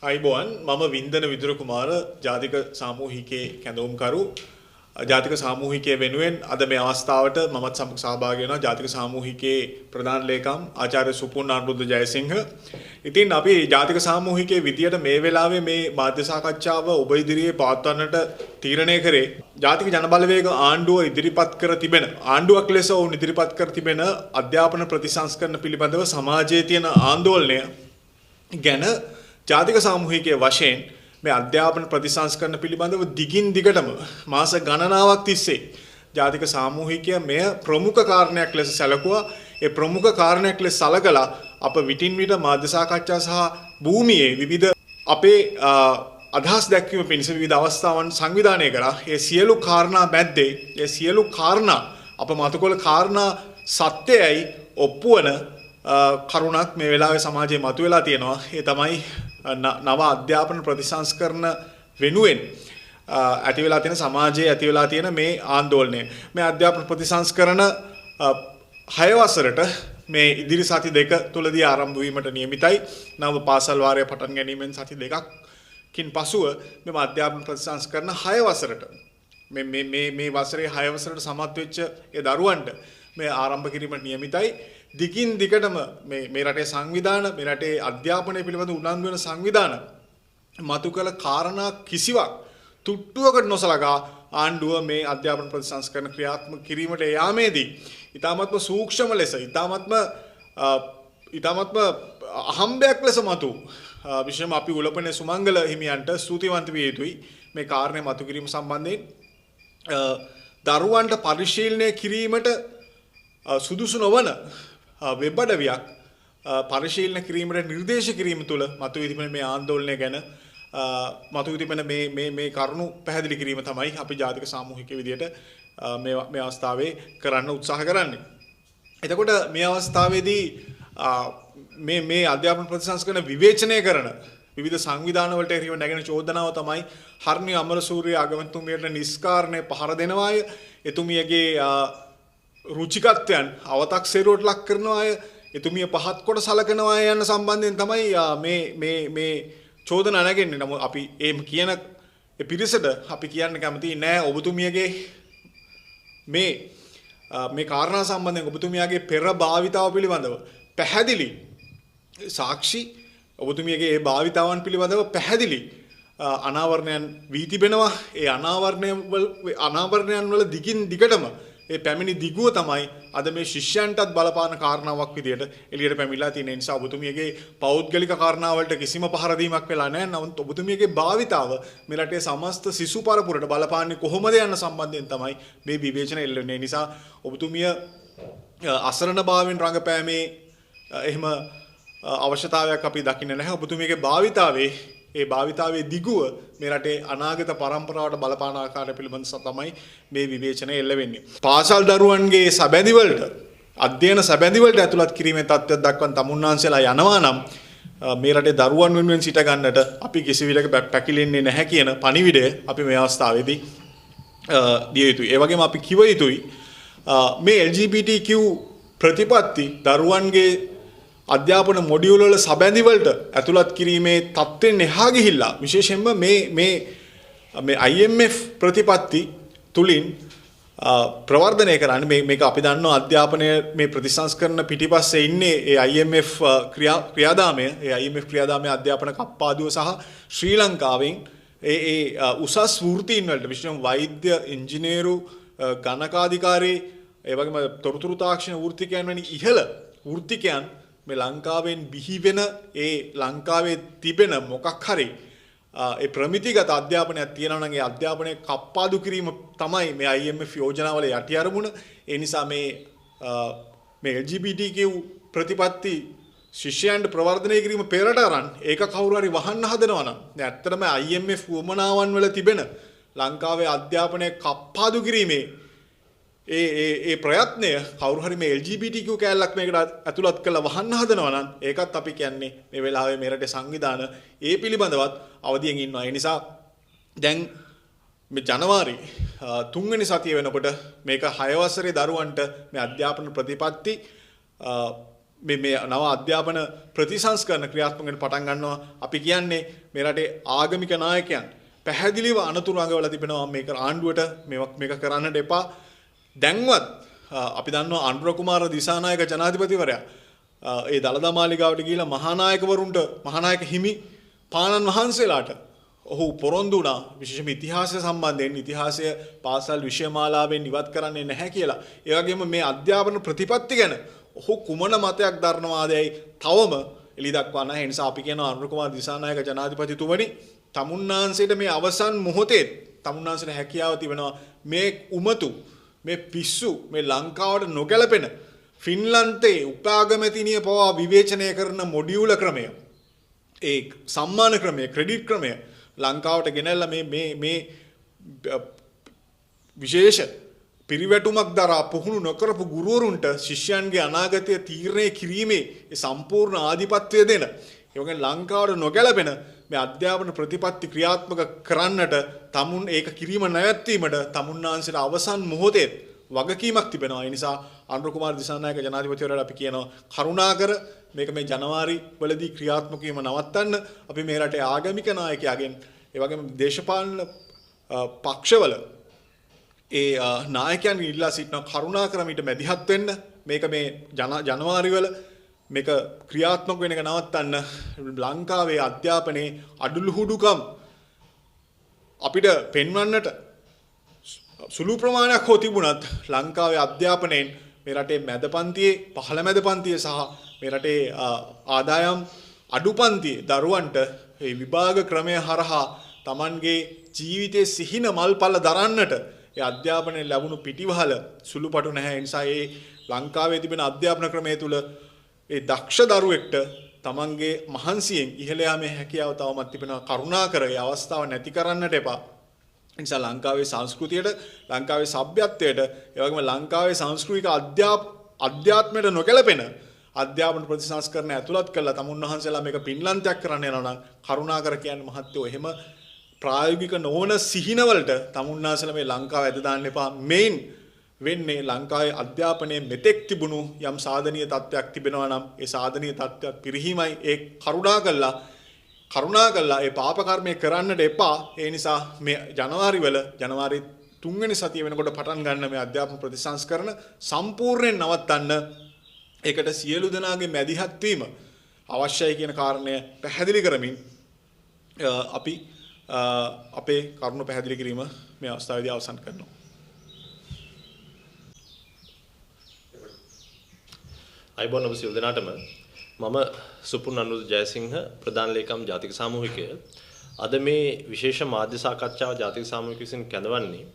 අයිබෝන් මම වින්දන විදුර කුමාර ජාතික සාමූහිකයේ කැඳවුම්කරු ජාතික සාමූහිකය වෙනුවෙන් අද මේ අවස්ථාවට මමත් සමග සහභාගී වෙනවා ජාතික සාමූහිකයේ ප්‍රධාන ලේකම් ආචාර්ය සුපුර්ණ අනුරුද්ධ ජයසිංහ. ඉතින් අපි ජාතික සාමූහිකයේ විදියට මේ වෙලාවේ මේ මාධ්‍ය සාකච්ඡාව ඔබ ඉදිරියේ පවත්වන්නට තීරණය කරේ ජාතික ජනබලවේග ආණ්ඩුව ඉදිරිපත් කර තිබෙන ආණ්ඩුවක් ලෙස ඔවුන් ඉදිරිපත් කර තිබෙන අධ්‍යාපන ප්‍රතිසංස්කරණ පිළිබඳව සමාජයේ තියෙන ආందోලනය ගැන ජාතික සාමූහිකයේ වශයෙන් මේ අධ්‍යාපන ප්‍රතිසංස්කරණ පිළිබඳව දිගින් දිගටම මාස ගණනාවක් තිස්සේ ජාතික සාමූහිකය මෙය ප්‍රමුඛ කාරණයක් ලෙස සැලකුවා. ඒ ප්‍රමුඛ කාරණයක් ලෙස සලකලා අප විටින් විට මාධ්‍ය සාකච්ඡා සහ භූමියේ විවිධ අපේ අදහස් දැක්වීම පිණිස විවිධ අවස්ථාවන් සංවිධානය කරා. ඒ සියලු කාරණා මැද්දේ ඒ සියලු කාරණා අප මතකවල කාරණා සත්‍යයයි ඔප්පුවන කරුණක් මේ වෙලාවේ සමාජයේ මතුවලා තියෙනවා. ඒ තමයි නව අධ්‍යාපන ප්‍රතිසංස්කරණ වෙනුවෙන් ඇති වෙලා තියෙන සමාජයේ ඇති වෙලා තියෙන මේ ආందోලනය. මේ අධ්‍යාපන ප්‍රතිසංස්කරණ 6 වසරට මේ ඉදිරි සති දෙක තුලදී ආරම්භ වීමට නියමිතයි. නව පාසල් වාරය පටන් ගැනීමෙන් සති දෙකකින් පසුව මේ අධ්‍යාපන ප්‍රතිසංස්කරණ 6 වසරට මේ වසරේ 6 වසරට සමත් වෙච්ච ඒ දරුවන්ට මේ ආරම්භ කිරීමට නියමිතයි. දිගින් දිගටම මේ රටේ සංවිධාන මේ රටේ අධ්‍යාපනය පිළිබඳ උනන්දු වෙන සංවිධාන මතු කළ කාරණා කිසිවක් තුට්ටුවකට නොසලකා ආණ්ඩුව මේ අධ්‍යාපන ප්‍රතිසංස්කරණ ක්‍රියාත්මක කිරීමට යාමේදී ඊ타මත්ම සූක්ෂම ලෙස ඊ타මත්ම අහම්බයක් ලෙස මතු විශේෂම අපි උලපනේ සුමංගල හිමියන්ට ස්තුතිවන්ත විය යුතුයි මේ කාරණේ මතු කිරීම සම්බන්ධයෙන් දරුවන්ට පරිශීලනය කිරීමට සුදුසු නොවන වෙබ් අඩවියක් පරිශීලන කිරීමට නිර්දේශ කිරීම තුළ මතුවී තිබෙන මේ ආందోලනය ගැන මතුවී තිබෙන මේ කරුණු පැහැදිලි කිරීම තමයි අපි ජාතික සාමූහික විදියට මේ අවස්ථාවේ කරන්න උත්සාහ කරන්නේ. එතකොට මේ අවස්ථාවේදී මේ අධ්‍යාපන ප්‍රතිසංස්කරණ විවේචනය කරන විවිධ සංවිධාන වලට එරෙහිව නැගෙන චෝදනාව තමයි හර්නි අමරසූරිය අගමැතිතුමියට නිස්කාරණය පහර දෙනවාය. එතුමියගේ රුචිකත්වයන් අවතක්සේරුවට ලක් කරනවා අය එතුමිය පහත් කොට සලකනවා යන සම්බන්ධයෙන් තමයි මේ චෝදනා නැගෙන්නේ. නමුත් අපි එහෙම කියන පිරිසට අපි කියන්න කැමති නෑ ඔබතුමියගේ මේ කාරණා සම්බන්ධයෙන් ඔබතුමියගේ පෙර භාවිතාව පිළිබඳව පැහැදිලි සාක්ෂි ඔබතුමියගේ ඒ භාවිතාවන් පිළිබඳව පැහැදිලි අනාවරණයන් වී තිබෙනවා. ඒ අනාවරණයන් වල දිගින් දිගටම ඒ පැමිණි දිගුව තමයි අද මේ ශිෂ්‍යයන්ටත් බලපාන කාරණාවක් විදියට එළියට පැමිණලා තියෙන නිසා ඔබතුමියගේ පෞද්ගලික කාරණාවලට කිසිම පහර දීමක් වෙලා නැහැ. නමුත් ඔබතුමියගේ භාවිතාව මේ රටේ සමස්ත සිසු පරපුරට බලපාන්නේ කොහොමද යන සම්බන්ධයෙන් තමයි මේ විවේචන එල්ල වෙන්නේ. නිසා ඔබතුමිය අසරණ භාවයෙන් රඟපෑමේ එහෙම අවශ්‍යතාවයක් අපි දකින්නේ නැහැ. ඔබතුමියගේ භාවිතාවේ ඒ භාවිතාවේ දිගුව මේ රටේ අනාගත පරම්පරාවට බලපාන ආකාරය පිළිබඳ තමයි මේ විවේචනය එල්ල වෙන්නේ. පාසල් දරුවන්ගේ සැබැඳි වලට අධ්‍යයන සැබැඳි වලට ඇතුළත් කිරීමේ තත්ත්වයක් දක්වන තමුන්නාන්සේලා යනවා නම් මේ රටේ දරුවන් වෙනුවෙන් සිට ගන්නට අපි කිසි විදිහක පැකිලෙන්නේ නැහැ කියන පණිවිඩය අපි මේ අවස්ථාවේදී දිය යුතුයි. ඒ වගේම අපි කිව යුතුයි මේ LGBTQ ප්‍රතිපත්ති දරුවන්ගේ අධ්‍යාපන මොඩියුල් වල සැබැඳි වලට ඇතුළත් කිරීමේ තත්ත්වෙන් එහා ගිහිල්ලා විශේෂයෙන්ම මේ IMF ප්‍රතිපත්ති තුලින් ප්‍රවර්ධනය කරන්නේ මේක අපි දන්නවා අධ්‍යාපනයේ මේ ප්‍රතිසංස්කරණ පිටිපස්සේ ඉන්නේ ඒ IMF ක්‍රියාදාමය අධ්‍යාපන කප්පාදුව සහ ශ්‍රී ලංකාවෙන් ඒ උසස් වෘත්තීන් වලට විශේෂයෙන් වෛද්‍ය ඉංජිනේරු ගණකාධිකාරී ඒ වගේම තොරතුරු තාක්ෂණ වෘත්තිකයන් වැනි ඉහළ වෘත්තිකයන් මේ ලංකාවෙන් බිහි වෙන ඒ ලංකාවේ තිබෙන මොකක් හරි ඒ ප්‍රමිතිගත අධ්‍යාපනයක් තියෙනවා නම් ඒ අධ්‍යාපනයේ කප්පාදු කිරීම තමයි මේ IMF යෝජනාවල යටි අරමුණ. ඒ නිසා මේ LGBTQ ප්‍රතිපත්ති ශිෂ්‍යයන්ට ප්‍රවර්ධනය කිරීම පෙරට අරන් ඒක කවුරු හරි වහන්න හදනවා නම් ඇත්තටම IMF වමනාවන් වල තිබෙන ලංකාවේ අධ්‍යාපනයේ කප්පාදු කිරීමේ ඒ ප්‍රයත්නය කවුරු හරි මේ LGBTQ කැලලක් මේකට ඇතුළත් කරලා වහන්න හදනවා නම් ඒකත් අපි කියන්නේ මේ වෙලාවේ මේ රටේ සංවිධාන ඒ පිළිබඳවත් අවදියෙන් ඉන්නවා. ඒ නිසා දැන් මේ ජනවාරි 3 වෙනි සතිය වෙනකොට මේක 6 වසරේ දරුවන්ට මේ අධ්‍යාපන ප්‍රතිපත්ති මේ නව අධ්‍යාපන ප්‍රතිසංස්කරණ ක්‍රියාත්මක වෙන්න පටන් ගන්නවා. අපි කියන්නේ මේ රටේ ආගමික නායකයන් පැහැදිලිව අනතුරු අඟවලා තිබෙනවා මේක ආණ්ඩුවට මේක කරන්නට එපා. දැන්වත් අපි දන්නවා අනුර කුමාර දිසානායක ජනාධිපතිවරයා ඒ දළදා මාලිගාවට ගිහිලා මහානායකවරුන්ට මහානායක හිමි පානන් වහන්සේලාට ඔහු පොරොන්දු වුණා විශේෂම ඉතිහාසය සම්බන්ධයෙන් ඉතිහාසය පාසල් විෂය මාලාවෙන් ඉවත් කරන්නේ නැහැ කියලා. ඒ වගේම මේ අධ්‍යාපන ප්‍රතිපත්ති ගැන ඔහු කුමන මතයක් දරනවාදයි තවම එළි දක්වන්න නැහැ. ඒ නිසා අපි කියනවා අනුර කුමාර දිසානායක ජනාධිපතිතුමනි තමුන්නාන්සේට මේ අවසන් මොහොතේ තමුන්නාන්සේට හැකියාව තිබෙනවා මේ උමතු මේ පිස්සු මේ ලංකාවට නොගැලපෙන ෆින්ලන්තයේ උපාගමැතිනිය පවා විවේචනය කරන මොඩියුල ක්‍රමය ඒ සම්මාන ක්‍රමය ක්‍රෙඩිට් ක්‍රමය ලංකාවට ගෙනල්ලා මේ විශේෂ පිරිවැටුමක් දරා පුහුණු නොකරපු ගුරුවරුන්ට ශිෂ්‍යයන්ගේ අනාගතය තීරණය කිරීමේ සම්පූර්ණ ආධිපත්‍යය දෙන ඒ වගේ ලංකාවට නොගැලපෙන මේ අධ්‍යාපන ප්‍රතිපත්ති ක්‍රියාත්මක කරන්නට තමුන් ඒක කිරීම නැවැත්වීමට තමුන්නාන්සේට අවසන් මොහොතේ වගකීමක් තිබෙනවා. ඒ නිසා අනුර කුමාර දිසානායක ජනාධිපතිවරයාට අපි කියනවා කරුණාකර මේක මේ ජනවාරි වලදී ක්‍රියාත්මක වීම නවත්තන්න. අපි මේ රටේ ආගමික නායකයාගෙන් ඒ වගේම දේශපාලන පක්ෂවල ඒ නායකයන් ඉල්ලා සිටින කරුණාකර මීට මැදිහත් වෙන්න. මේක මේ ජනවාරි වල මේක ක්‍රියාත්මක වෙන එක නවත්තන්න. ලංකාවේ අධ්‍යාපනයේ අඩලුහුඩුකම් අපිට පෙන්වන්නට සුළු ප්‍රමාණයක් හෝ තිබුණත් ලංකාවේ අධ්‍යාපනයෙන් මේ රටේ මැද පන්තියේ පහළ මැද පන්තියේ සහ මේ රටේ ආදායම් අඩු පන්තියේ දරුවන්ට මේ විභාග ක්‍රමය හරහා Tamanගේ ජීවිතයේ සිහින මල්පල දරන්නට ඒ අධ්‍යාපනයේ ලැබුණු පිටිවහල සුළුපටු නැහැ. ඒ නිසා මේ ලංකාවේ තිබෙන අධ්‍යාපන ක්‍රමය තුල ඒ දක්ෂ දරුවෙක්ට Tamanගේ මහන්සියෙන් ඉහළ යාමේ හැකියාව තවමත් තිබෙනවා. කරුණාකර ඒ අවස්ථාව නැති කරන්නට එපා. ඒ නිසා ලංකාවේ සංස්කෘතියට ලංකාවේ සભ્યත්වයට ඒ වගේම ලංකාවේ සංස්කෘතික අධ්‍යාත්මයට නොගැලපෙන අධ්‍යාපන ප්‍රතිසංස්කරණ ඇතුළත් කළා තමුන්වහන්සේලා මේක පින්ලන්තයක් කරන්න යනවා නම් කරුණාකර කියන්නේ මහත්තයෝ එහෙම ප්‍රායෝගික නොවන සිහිනවලට තමුන්වහන්සේලා මේ ලංකාව ඇද දාන්න එපා. මේන් වෙන්නේ ලංකාවේ අධ්‍යාපනයේ මෙතෙක් තිබුණු යම් සාධනීය තත්ත්වයක් තිබෙනවා නම් ඒ සාධනීය තත්ත්වයක් පිරිහීමයි. ඒ කරුණාකරලා ඒ පාප කර්මය කරන්නට එපා. ඒ නිසා මේ ජනවාරි 3 වෙනි සතිය වෙනකොට පටන් ගන්න මේ අධ්‍යාපන ප්‍රතිසංස්කරණ සම්පූර්ණයෙන් නවත්තන්න. ඒකට සියලු දෙනාගේ මැදිහත් වීම අවශ්‍යයි කියන කාරණය පැහැදිලි කරමින් අපි අපේ කරුණ පැහැදිලි කිරීම මේ අවස්ථාවේදී අවසන් කරනවා. අයිබෝන් ඔබ සියලු දෙනාටම මම සුපුන් අනුරුද් ජයසිංහ ප්‍රධාන ලේකම් ජාතික සාමූහිකය. අද මේ විශේෂ මාධ්‍ය සාකච්ඡාව ජාතික සාමූහිකය විසින් කැඳවන්නේ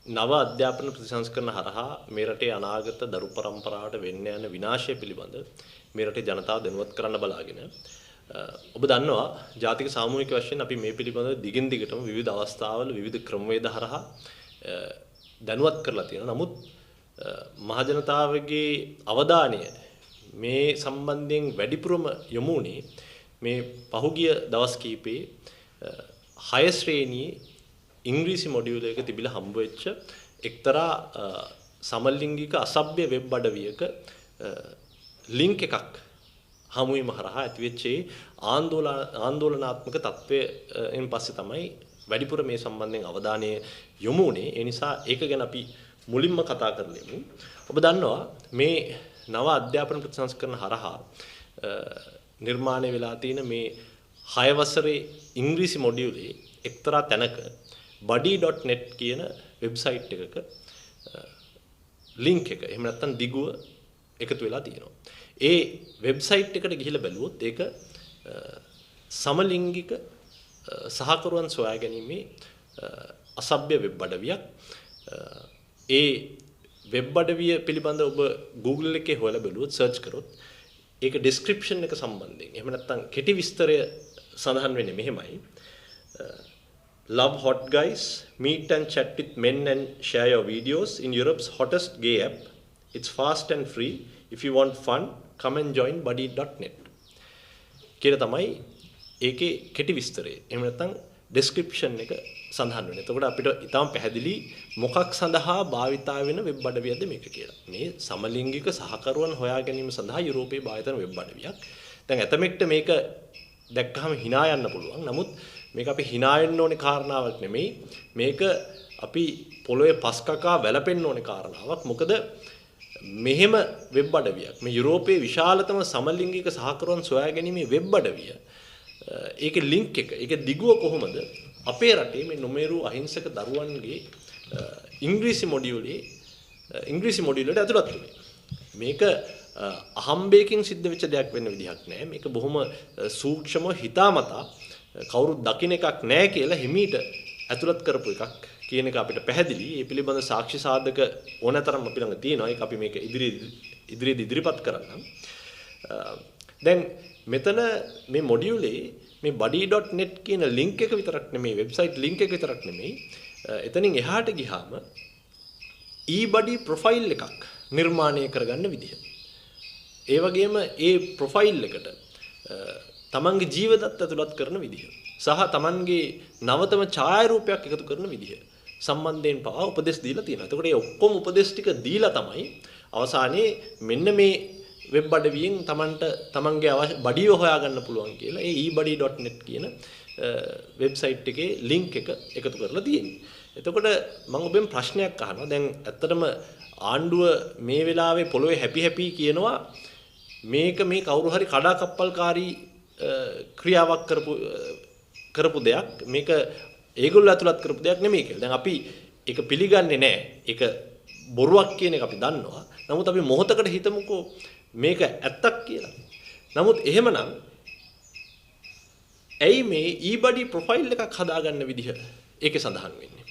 නව අධ්‍යාපන ප්‍රතිසංස්කරණ හරහා මේ රටේ අනාගත දරු පරම්පරාවට වෙන්න යන විනාශය පිළිබඳ මේ රටේ ජනතාව දැනුවත් කරන්න බලාගෙන ඔබ දන්නවා ජාතික සාමූහික වශයෙන් අපි මේ පිළිබඳව දිගින් දිගටම විවිධ අවස්ථාවල විවිධ ක්‍රමවේද හරහා දැනුවත් කරලා තියෙනවා. නමුත් මහජනතාවගේ අවධානය මේ සම්බන්ධයෙන් වැඩිපුරම යොමු වුණේ මේ පහුගිය දවස් කිහිපේ 6 ශ්‍රේණියේ ඉංග්‍රීසි මොඩියුල් එක තිබිලා හම්බ වෙච්ච එක්තරා සමලිංගික අසභ්‍ය වෙබ් අඩවියක ලින්ක් එකක් හමු වීම හරහා ඇතිවෙච්ච ආందోලනාත්මක තත්ත්වයෙන් පස්සේ තමයි වැඩිපුර මේ සම්බන්ධයෙන් අවධානය යොමු වුණේ. ඒ නිසා ඒක ගැන අපි මුලින්ම කතා කරලෙමු. ඔබ දන්නවා මේ නව අධ්‍යාපන ප්‍රතිසංස්කරණ හරහා නිර්මාණය වෙලා තියෙන මේ 6 වසරේ ඉංග්‍රීසි මොඩියුලේ එක්තරා තැනක buddy.net කියන වෙබ්සයිට් එකක ලින්ක් එක එහෙම නැත්නම් දිගුව එකතු වෙලා තියෙනවා. ඒ වෙබ්සයිට් එකට ගිහිල්ලා බැලුවොත් ඒක සමලිංගික සහකරුවන් සොයා ගැනීමේ අසභ්‍ය වෙබ් අඩවියක්. ඒ වෙබ් අඩවිය පිළිබඳව ඔබ Google එකේ හොයලා බලුවොත් සර්ච් කරොත් ඒක description එක සම්බන්ධයෙන් එහෙම නැත්නම් කෙටි විස්තරය සඳහන් වෙන්නේ මෙහෙමයි. Love hot guys, meet and chat with men and share your videos in Europe's hottest gay app. It's fast and free. If you want fun, come and join buddy.net. කියලා තමයි ඒකේ කෙටි විස්තරය. එහෙම නැත්නම් description එක සඳහන් වෙනවා. එතකොට අපිට ඊටම පැහැදිලි මොකක් සඳහා භාවිතා වෙන වෙබ් අඩවියක්ද මේක කියලා. මේ සමලිංගික සහකරුවන් හොයා ගැනීම සඳහා යුරෝපයේ භාවිත වෙන වෙබ් අඩවියක්. දැන් ඇතමෙක්ට මේක දැක්කම hina යන්න පුළුවන්. නමුත් මේක අපි hina වෙන්න ඕනේ කාරණාවක් නෙමෙයි. මේක අපි පොළොවේ පස් කකා වැළපෙන්න ඕනේ කාරණාවක්. මොකද මෙහෙම වෙබ් අඩවියක් මේ යුරෝපයේ විශාලතම සමලිංගික සහකරුවන් සොයා ගැනීමේ වෙබ් අඩවිය ඒකේ ලින්ක් එක ඒකේ දිගුව කොහොමද අපේ රටේ මේ නොමේරු අහිංසක දරුවන්ගේ ඉංග්‍රීසි මොඩියුලට ඇතුළත් වෙන්නේ. මේක අහම්බයකින් සිද්ධ වෙච්ච දෙයක් වෙන්න විදිහක් නැහැ. මේක බොහොම සූක්ෂම හිතාමතා කවුරුත් දකින්න එකක් නැහැ කියලා හිමීට ඇතුළත් කරපු එකක් කියන එක අපිට පැහැදිලි. මේ පිළිබඳ සාක්ෂි සාධක ඕනතරම් අපි ළඟ තියෙනවා. ඒක අපි මේක ඉදිරියේදී ඉදිරිපත් කරන්නම්. දැන් මෙතන මේ මොඩියුලේ මේ buddy.net කියන link එක විතරක් නෙමෙයි වෙබ්සයිට් link එක විතරක් නෙමෙයි එතනින් එහාට ගියාම eBuddy profile එකක් නිර්මාණය කරගන්න විදිහ. ඒ වගේම ඒ profile එකට තමන්ගේ ජීවදත්ත ඇතුළත් කරන විදිහ සහ තමන්ගේ නවතම ඡායාරූපයක් එකතු කරන විදිහ සම්බන්ධයෙන් පවා උපදෙස් දීලා තියෙනවා. එතකොට මේ ඔක්කොම උපදෙස් ටික දීලා තමයි අවසානයේ මෙන්න මේ වෙබ් අඩවියෙන් තමන්ගේ අවශ්‍ය බඩිය හොයාගන්න පුළුවන් කියලා ඒ ebuddy.net කියන වෙබ්සයිට් එකේ link එක එකතු කරලා තියෙනවා. එතකොට මම ඔබෙන් ප්‍රශ්නයක් අහනවා. දැන් ඇත්තටම ආණ්ඩුව මේ වෙලාවේ පොළොවේ හැපි කියනවා මේක මේ කවුරු හරි කඩාකප්පල්කාරී ක්‍රියාවක් කරපු දෙයක් මේක ඒගොල්ලෝ ඇතුළත් කරපු දෙයක් නෙමෙයි කියලා. දැන් අපි ඒක පිළිගන්නේ නැහැ. ඒක බොරුවක් කියන එක අපි දන්නවා. නමුත් අපි මොහොතකට හිතමුකෝ මේක ඇත්තක් කියලා. නමුත් එහෙමනම් ඇයි මේ eBuddy profile එකක් හදාගන්න විදිහ ඒකේ සඳහන් වෙන්නේ?